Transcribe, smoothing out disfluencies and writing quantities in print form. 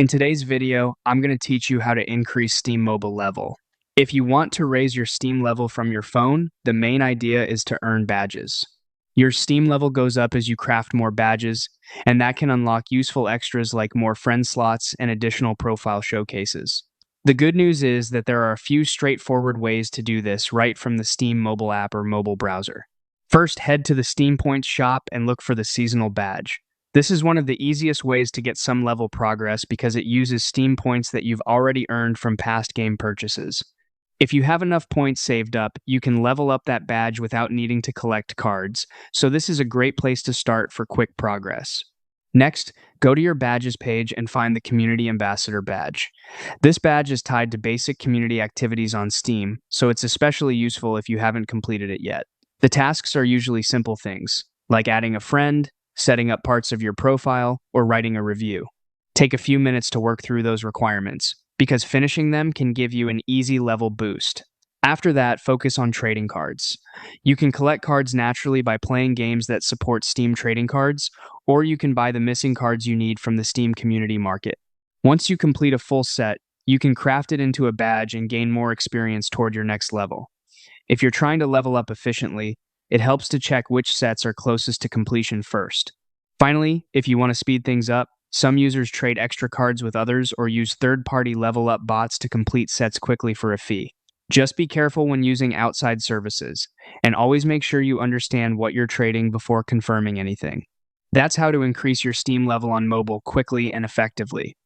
In today's video, I'm going to teach you how to increase Steam Mobile level. If you want to raise your Steam level from your phone, the main idea is to earn badges. Your Steam level goes up as you craft more badges, and that can unlock useful extras like more friend slots and additional profile showcases. The good news is that there are a few straightforward ways to do this right from the Steam mobile app or mobile browser. First, head to the Steam Points shop and look for the seasonal badge. This is one of the easiest ways to get some level progress because it uses Steam points that you've already earned from past game purchases. If you have enough points saved up, you can level up that badge without needing to collect cards, so this is a great place to start for quick progress. Next, go to your badges page and find the Community Ambassador badge. This badge is tied to basic community activities on Steam, so it's especially useful if you haven't completed it yet. The tasks are usually simple things, like adding a friend, setting up parts of your profile, or writing a review. Take a few minutes to work through those requirements, because finishing them can give you an easy level boost. After that, focus on trading cards. You can collect cards naturally by playing games that support Steam trading cards, or you can buy the missing cards you need from the Steam Community Market. Once you complete a full set, you can craft it into a badge and gain more experience toward your next level. If you're trying to level up efficiently, it helps to check which sets are closest to completion first. Finally, if you want to speed things up, some users trade extra cards with others or use third-party level-up bots to complete sets quickly for a fee. Just be careful when using outside services, and always make sure you understand what you're trading before confirming anything. That's how to increase your Steam level on mobile quickly and effectively.